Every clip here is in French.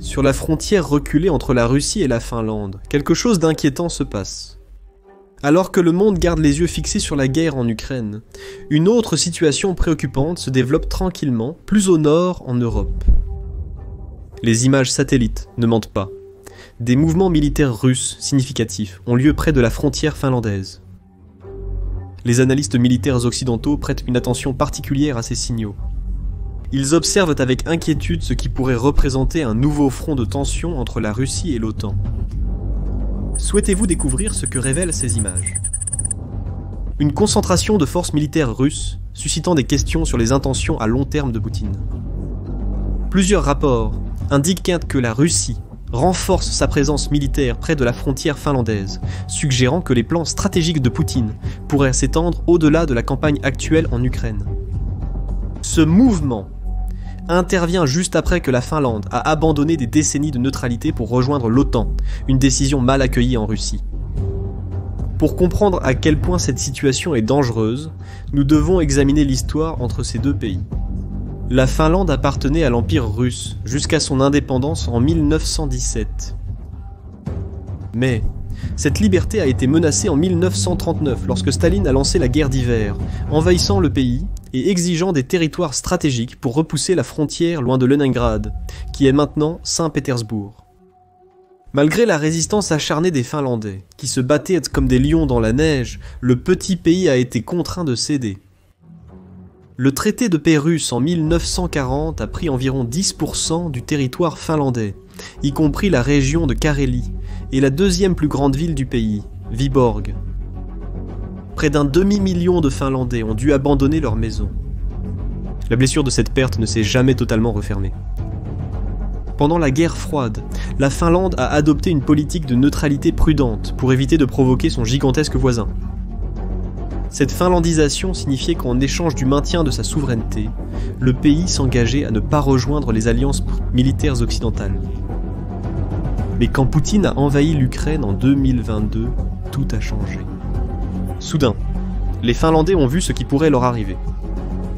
Sur la frontière reculée entre la Russie et la Finlande, quelque chose d'inquiétant se passe. Alors que le monde garde les yeux fixés sur la guerre en Ukraine, une autre situation préoccupante se développe tranquillement, plus au nord, en Europe. Les images satellites ne mentent pas. Des mouvements militaires russes significatifs ont lieu près de la frontière finlandaise. Les analystes militaires occidentaux prêtent une attention particulière à ces signaux. Ils observent avec inquiétude ce qui pourrait représenter un nouveau front de tension entre la Russie et l'OTAN. Souhaitez-vous découvrir ce que révèlent ces images? Une concentration de forces militaires russes, suscitant des questions sur les intentions à long terme de Poutine. Plusieurs rapports indiquent que la Russie renforce sa présence militaire près de la frontière finlandaise, suggérant que les plans stratégiques de Poutine pourraient s'étendre au-delà de la campagne actuelle en Ukraine. Ce mouvement intervient juste après que la Finlande a abandonné des décennies de neutralité pour rejoindre l'OTAN, une décision mal accueillie en Russie. Pour comprendre à quel point cette situation est dangereuse, nous devons examiner l'histoire entre ces deux pays. La Finlande appartenait à l'Empire russe jusqu'à son indépendance en 1917. Mais cette liberté a été menacée en 1939 lorsque Staline a lancé la guerre d'hiver, envahissant le pays et exigeant des territoires stratégiques pour repousser la frontière loin de Leningrad, qui est maintenant Saint-Pétersbourg. Malgré la résistance acharnée des Finlandais, qui se battaient comme des lions dans la neige, le petit pays a été contraint de céder. Le traité de paix russe en 1940 a pris environ 10% du territoire finlandais, y compris la région de Carélie et la deuxième plus grande ville du pays, Vyborg. Près d'un demi-million de Finlandais ont dû abandonner leur maison. La blessure de cette perte ne s'est jamais totalement refermée. Pendant la guerre froide, la Finlande a adopté une politique de neutralité prudente pour éviter de provoquer son gigantesque voisin. Cette finlandisation signifiait qu'en échange du maintien de sa souveraineté, le pays s'engageait à ne pas rejoindre les alliances militaires occidentales. Mais quand Poutine a envahi l'Ukraine en 2022, tout a changé. Soudain, les Finlandais ont vu ce qui pourrait leur arriver.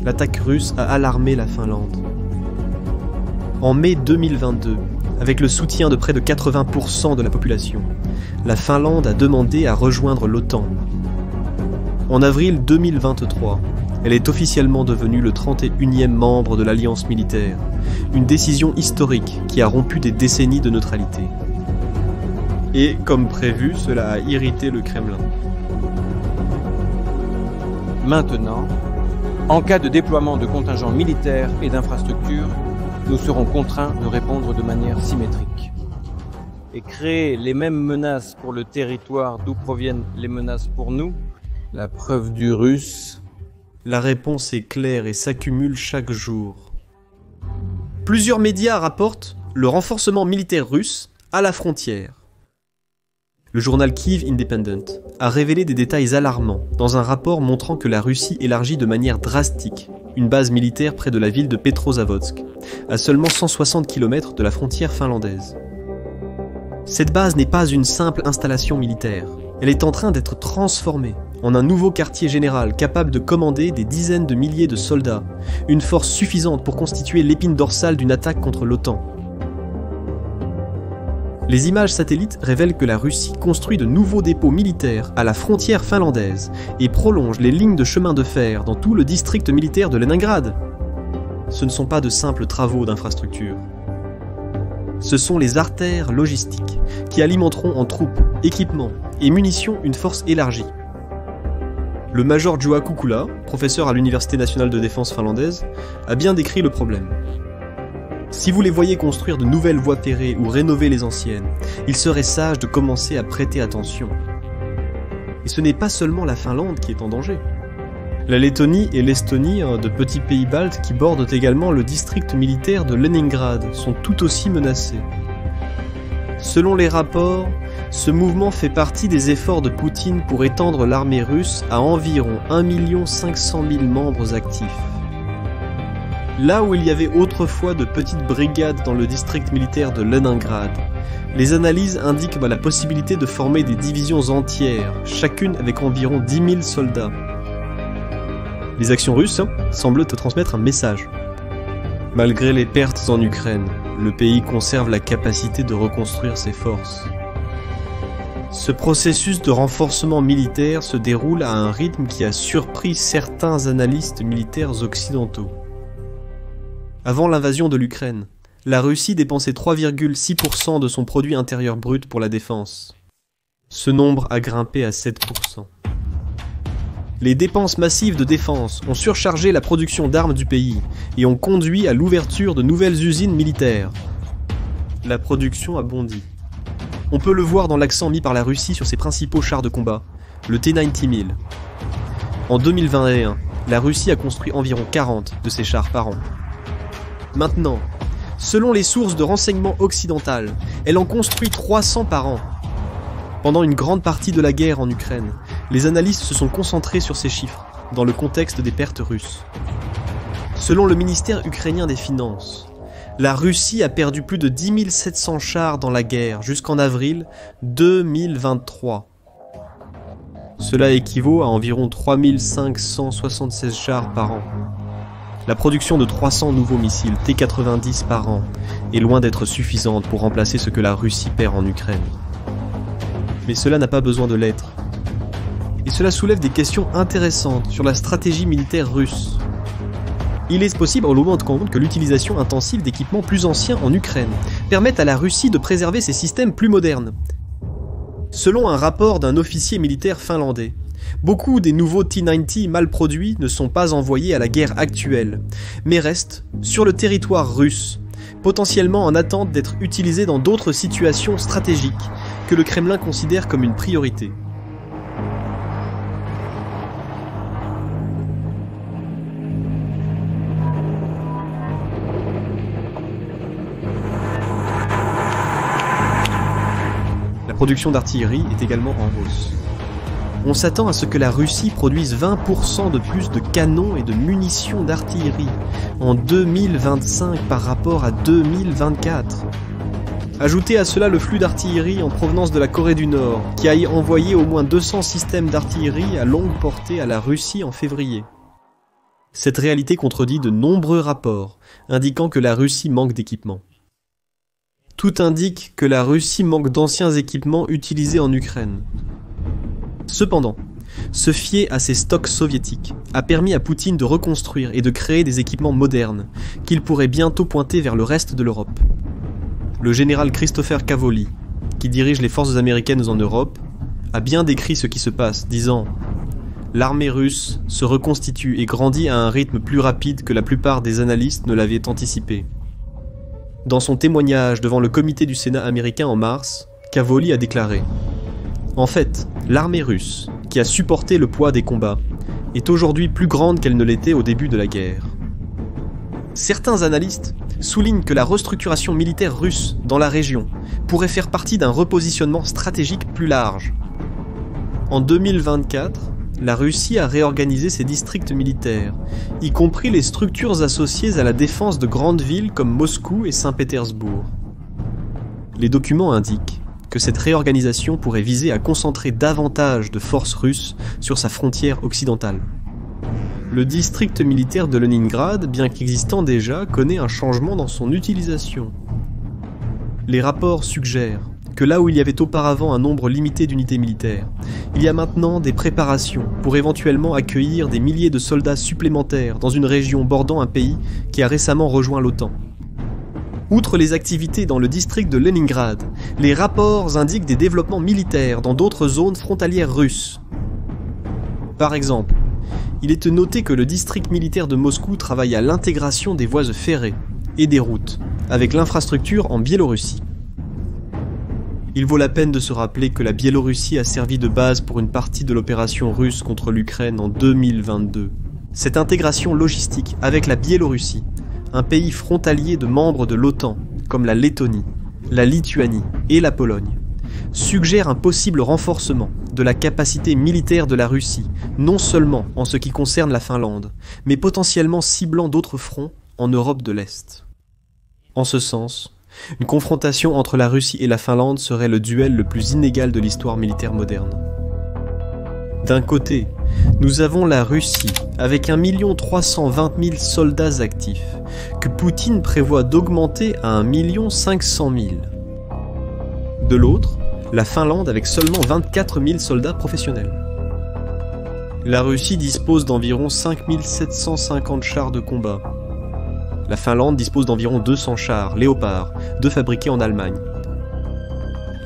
L'attaque russe a alarmé la Finlande. En mai 2022, avec le soutien de près de 80% de la population, la Finlande a demandé à rejoindre l'OTAN. En avril 2023, elle est officiellement devenue le 31e membre de l'alliance militaire, une décision historique qui a rompu des décennies de neutralité. Et, comme prévu, cela a irrité le Kremlin. Maintenant, en cas de déploiement de contingents militaires et d'infrastructures, nous serons contraints de répondre de manière symétrique. Et créer les mêmes menaces pour le territoire d'où proviennent les menaces pour nous, la preuve du russe. La réponse est claire et s'accumule chaque jour. Plusieurs médias rapportent le renforcement militaire russe à la frontière. Le journal Kyiv Independent a révélé des détails alarmants dans un rapport montrant que la Russie élargit de manière drastique une base militaire près de la ville de Petrozavodsk, à seulement 160 km de la frontière finlandaise. Cette base n'est pas une simple installation militaire, elle est en train d'être transformée en un nouveau quartier général capable de commander des dizaines de milliers de soldats, une force suffisante pour constituer l'épine dorsale d'une attaque contre l'OTAN. Les images satellites révèlent que la Russie construit de nouveaux dépôts militaires à la frontière finlandaise et prolonge les lignes de chemin de fer dans tout le district militaire de Leningrad. Ce ne sont pas de simples travaux d'infrastructure. Ce sont les artères logistiques qui alimenteront en troupes, équipements et munitions une force élargie. Le major Juha Kukula, professeur à l'Université nationale de défense finlandaise, a bien décrit le problème. Si vous les voyez construire de nouvelles voies ferrées ou rénover les anciennes, il serait sage de commencer à prêter attention. Et ce n'est pas seulement la Finlande qui est en danger. La Lettonie et l'Estonie, de petits pays baltes qui bordent également le district militaire de Leningrad, sont tout aussi menacés. Selon les rapports, ce mouvement fait partie des efforts de Poutine pour étendre l'armée russe à environ 1 500 000 membres actifs. Là où il y avait autrefois de petites brigades dans le district militaire de Leningrad, les analyses indiquent la possibilité de former des divisions entières, chacune avec environ 10 000 soldats. Les actions russes semblent te transmettre un message. Malgré les pertes en Ukraine, le pays conserve la capacité de reconstruire ses forces. Ce processus de renforcement militaire se déroule à un rythme qui a surpris certains analystes militaires occidentaux. Avant l'invasion de l'Ukraine, la Russie dépensait 3,6% de son produit intérieur brut pour la défense. Ce nombre a grimpé à 7%. Les dépenses massives de défense ont surchargé la production d'armes du pays et ont conduit à l'ouverture de nouvelles usines militaires. La production a bondi. On peut le voir dans l'accent mis par la Russie sur ses principaux chars de combat, le T-90 000. En 2021, la Russie a construit environ 40 de ces chars par an. Maintenant, selon les sources de renseignement occidentales, elle en construit 300 par an. Pendant une grande partie de la guerre en Ukraine, les analystes se sont concentrés sur ces chiffres, dans le contexte des pertes russes. Selon le ministère ukrainien des Finances, la Russie a perdu plus de 10 700 chars dans la guerre jusqu'en avril 2023. Cela équivaut à environ 3 576 chars par an. La production de 300 nouveaux missiles T-90 par an est loin d'être suffisante pour remplacer ce que la Russie perd en Ukraine. Mais cela n'a pas besoin de l'être. Et cela soulève des questions intéressantes sur la stratégie militaire russe. Il est possible au moment de compte que l'utilisation intensive d'équipements plus anciens en Ukraine permette à la Russie de préserver ses systèmes plus modernes. Selon un rapport d'un officier militaire finlandais, beaucoup des nouveaux T-90 mal produits ne sont pas envoyés à la guerre actuelle, mais restent sur le territoire russe, potentiellement en attente d'être utilisés dans d'autres situations stratégiques que le Kremlin considère comme une priorité. La production d'artillerie est également en hausse. On s'attend à ce que la Russie produise 20% de plus de canons et de munitions d'artillerie en 2025 par rapport à 2024. Ajoutez à cela le flux d'artillerie en provenance de la Corée du Nord, qui a envoyé au moins 200 systèmes d'artillerie à longue portée à la Russie en février. Cette réalité contredit de nombreux rapports, indiquant que la Russie manque d'équipements. Tout indique que la Russie manque d'anciens équipements utilisés en Ukraine. Cependant, se fier à ces stocks soviétiques a permis à Poutine de reconstruire et de créer des équipements modernes, qu'il pourrait bientôt pointer vers le reste de l'Europe. Le général Christopher Cavoli, qui dirige les forces américaines en Europe, a bien décrit ce qui se passe, disant « L'armée russe se reconstitue et grandit à un rythme plus rapide que la plupart des analystes ne l'avaient anticipé. » Dans son témoignage devant le comité du Sénat américain en mars, Cavoli a déclaré « En fait, l'armée russe, qui a supporté le poids des combats, est aujourd'hui plus grande qu'elle ne l'était au début de la guerre. » Certains analystes soulignent que la restructuration militaire russe dans la région pourrait faire partie d'un repositionnement stratégique plus large. En 2024, la Russie a réorganisé ses districts militaires, y compris les structures associées à la défense de grandes villes comme Moscou et Saint-Pétersbourg. Les documents indiquent que cette réorganisation pourrait viser à concentrer davantage de forces russes sur sa frontière occidentale. Le district militaire de Leningrad, bien qu'existant déjà, connaît un changement dans son utilisation. Les rapports suggèrent que là où il y avait auparavant un nombre limité d'unités militaires, il y a maintenant des préparations pour éventuellement accueillir des milliers de soldats supplémentaires dans une région bordant un pays qui a récemment rejoint l'OTAN. Outre les activités dans le district de Leningrad, les rapports indiquent des développements militaires dans d'autres zones frontalières russes. Par exemple, il est noté que le district militaire de Moscou travaille à l'intégration des voies ferrées et des routes avec l'infrastructure en Biélorussie. Il vaut la peine de se rappeler que la Biélorussie a servi de base pour une partie de l'opération russe contre l'Ukraine en 2022. Cette intégration logistique avec la Biélorussie, un pays frontalier de membres de l'OTAN, comme la Lettonie, la Lituanie et la Pologne, suggère un possible renforcement de la capacité militaire de la Russie, non seulement en ce qui concerne la Finlande, mais potentiellement ciblant d'autres fronts en Europe de l'Est. En ce sens, une confrontation entre la Russie et la Finlande serait le duel le plus inégal de l'histoire militaire moderne. D'un côté, nous avons la Russie, avec 1 320 000 soldats actifs, que Poutine prévoit d'augmenter à 1 500 000. De l'autre, la Finlande avec seulement 24 000 soldats professionnels. La Russie dispose d'environ 5 750 chars de combat. La Finlande dispose d'environ 200 chars Léopard, 2 fabriqués en Allemagne.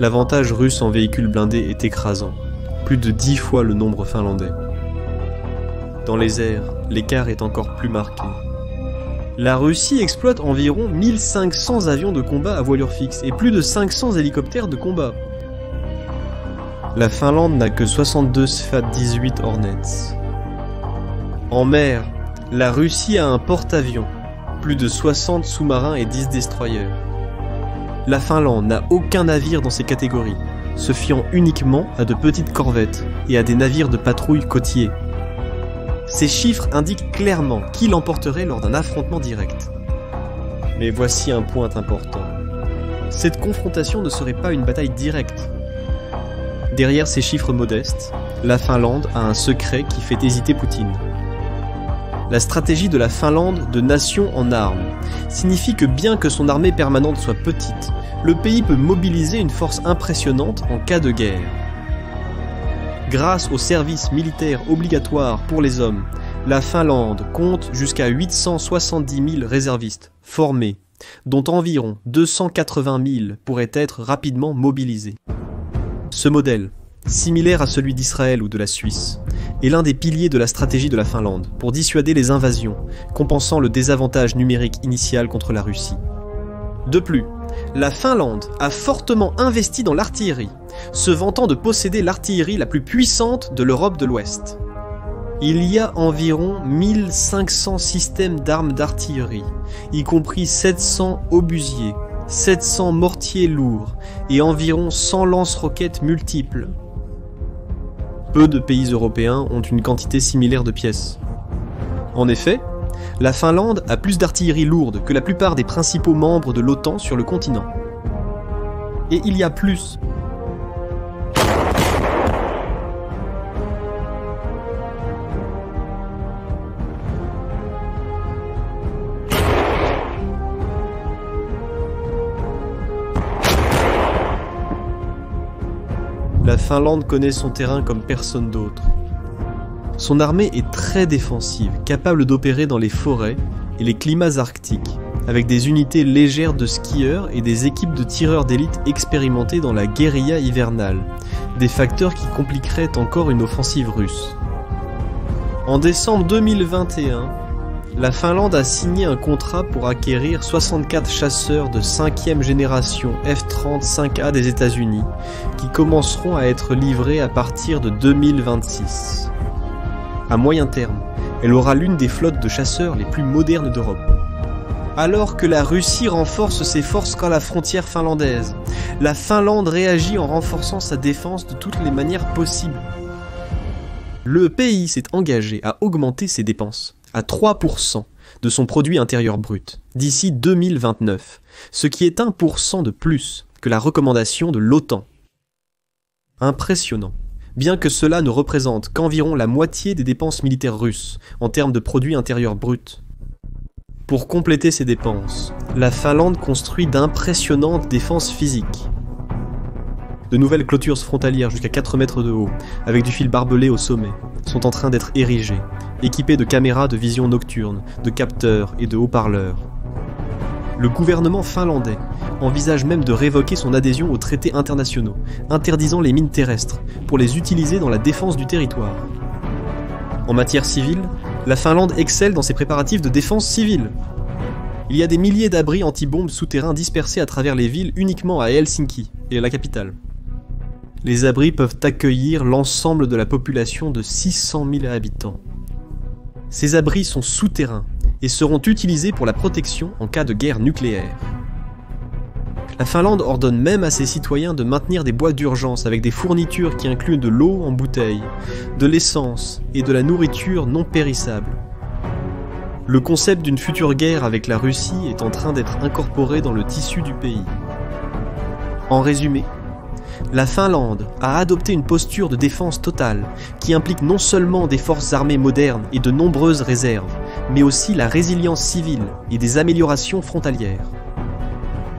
L'avantage russe en véhicules blindés est écrasant, plus de 10 fois le nombre finlandais. Dans les airs, l'écart est encore plus marqué. La Russie exploite environ 1500 avions de combat à voilure fixe et plus de 500 hélicoptères de combat. La Finlande n'a que 62 Sfat-18 Hornets. En mer, la Russie a un porte-avions, plus de 60 sous-marins et 10 destroyers. La Finlande n'a aucun navire dans ces catégories, se fiant uniquement à de petites corvettes et à des navires de patrouille côtiers. Ces chiffres indiquent clairement qui l'emporterait lors d'un affrontement direct. Mais voici un point important. Cette confrontation ne serait pas une bataille directe. Derrière ces chiffres modestes, la Finlande a un secret qui fait hésiter Poutine. La stratégie de la Finlande de nation en armes signifie que bien que son armée permanente soit petite, le pays peut mobiliser une force impressionnante en cas de guerre. Grâce au service militaire obligatoire pour les hommes, la Finlande compte jusqu'à 870 000 réservistes formés, dont environ 280 000 pourraient être rapidement mobilisés. Ce modèle, similaire à celui d'Israël ou de la Suisse, est l'un des piliers de la stratégie de la Finlande pour dissuader les invasions, compensant le désavantage numérique initial contre la Russie. De plus, la Finlande a fortement investi dans l'artillerie, se vantant de posséder l'artillerie la plus puissante de l'Europe de l'Ouest. Il y a environ 1500 systèmes d'armes d'artillerie, y compris 700 obusiers, 700 mortiers lourds et environ 100 lance-roquettes multiples. Peu de pays européens ont une quantité similaire de pièces. En effet, la Finlande a plus d'artillerie lourde que la plupart des principaux membres de l'OTAN sur le continent. Et il y a plus. La Finlande connaît son terrain comme personne d'autre. Son armée est très défensive, capable d'opérer dans les forêts et les climats arctiques, avec des unités légères de skieurs et des équipes de tireurs d'élite expérimentés dans la guérilla hivernale, des facteurs qui compliqueraient encore une offensive russe. En décembre 2021, la Finlande a signé un contrat pour acquérir 64 chasseurs de 5e génération F-35A des États-Unis, qui commenceront à être livrés à partir de 2026. À moyen terme, elle aura l'une des flottes de chasseurs les plus modernes d'Europe. Alors que la Russie renforce ses forces à la frontière finlandaise, la Finlande réagit en renforçant sa défense de toutes les manières possibles. Le pays s'est engagé à augmenter ses dépenses à 3% de son produit intérieur brut d'ici 2029, ce qui est 1% de plus que la recommandation de l'OTAN. Impressionnant, bien que cela ne représente qu'environ la moitié des dépenses militaires russes en termes de produit intérieur brut. Pour compléter ces dépenses, la Finlande construit d'impressionnantes défenses physiques. De nouvelles clôtures frontalières jusqu'à 4 mètres de haut, avec du fil barbelé au sommet, sont en train d'être érigées, équipées de caméras de vision nocturne, de capteurs et de haut-parleurs. Le gouvernement finlandais envisage même de révoquer son adhésion aux traités internationaux, interdisant les mines terrestres, pour les utiliser dans la défense du territoire. En matière civile, la Finlande excelle dans ses préparatifs de défense civile. Il y a des milliers d'abris anti-bombes souterrains dispersés à travers les villes uniquement à Helsinki et à la capitale. Les abris peuvent accueillir l'ensemble de la population de 600 000 habitants. Ces abris sont souterrains et seront utilisés pour la protection en cas de guerre nucléaire. La Finlande ordonne même à ses citoyens de maintenir des boîtes d'urgence avec des fournitures qui incluent de l'eau en bouteille, de l'essence et de la nourriture non périssable. Le concept d'une future guerre avec la Russie est en train d'être incorporé dans le tissu du pays. En résumé, La Finlande a adopté une posture de défense totale qui implique non seulement des forces armées modernes et de nombreuses réserves, mais aussi la résilience civile et des améliorations frontalières.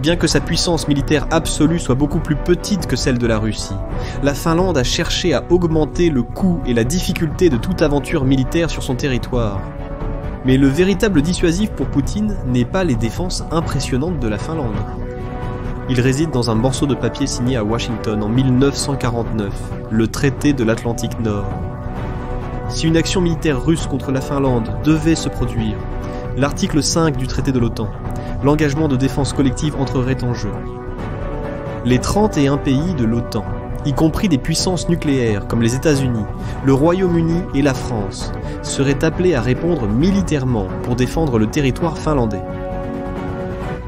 Bien que sa puissance militaire absolue soit beaucoup plus petite que celle de la Russie, la Finlande a cherché à augmenter le coût et la difficulté de toute aventure militaire sur son territoire. Mais le véritable dissuasif pour Poutine n'est pas les défenses impressionnantes de la Finlande. Il réside dans un morceau de papier signé à Washington en 1949, le traité de l'Atlantique Nord. Si une action militaire russe contre la Finlande devait se produire, l'article 5 du traité de l'OTAN, l'engagement de défense collective entrerait en jeu. Les 31 pays de l'OTAN, y compris des puissances nucléaires comme les États-Unis, le Royaume-Uni et la France, seraient appelés à répondre militairement pour défendre le territoire finlandais.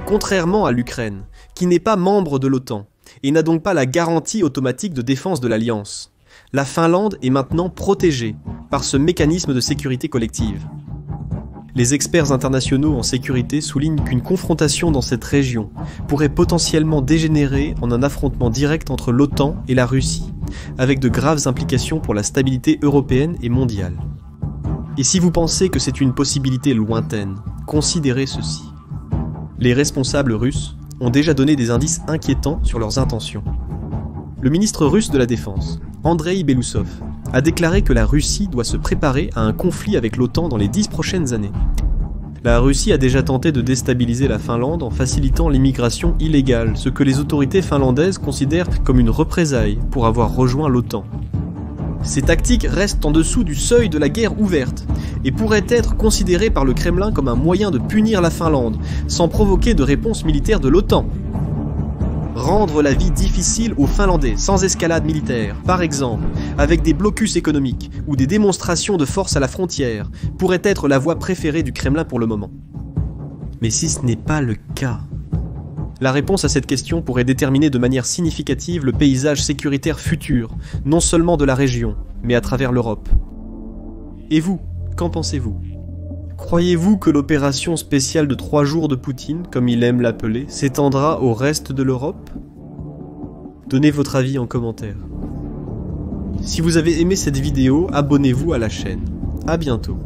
Contrairement à l'Ukraine, qui n'est pas membre de l'OTAN et n'a donc pas la garantie automatique de défense de l'Alliance, la Finlande est maintenant protégée par ce mécanisme de sécurité collective. Les experts internationaux en sécurité soulignent qu'une confrontation dans cette région pourrait potentiellement dégénérer en un affrontement direct entre l'OTAN et la Russie, avec de graves implications pour la stabilité européenne et mondiale. Et si vous pensez que c'est une possibilité lointaine, considérez ceci. Les responsables russes ont déjà donné des indices inquiétants sur leurs intentions. Le ministre russe de la Défense, Andrei Belousov, a déclaré que la Russie doit se préparer à un conflit avec l'OTAN dans les 10 prochaines années. La Russie a déjà tenté de déstabiliser la Finlande en facilitant l'immigration illégale, ce que les autorités finlandaises considèrent comme une représaille pour avoir rejoint l'OTAN. Ces tactiques restent en dessous du seuil de la guerre ouverte et pourraient être considérées par le Kremlin comme un moyen de punir la Finlande sans provoquer de réponse militaire de l'OTAN. Rendre la vie difficile aux Finlandais sans escalade militaire, par exemple, avec des blocus économiques ou des démonstrations de force à la frontière, pourrait être la voie préférée du Kremlin pour le moment. Mais si ce n'est pas le cas, la réponse à cette question pourrait déterminer de manière significative le paysage sécuritaire futur, non seulement de la région, mais à travers l'Europe. Et vous, qu'en pensez-vous ? Croyez-vous que l'opération spéciale de 3 jours de Poutine, comme il aime l'appeler, s'étendra au reste de l'Europe ? Donnez votre avis en commentaire. Si vous avez aimé cette vidéo, abonnez-vous à la chaîne. À bientôt.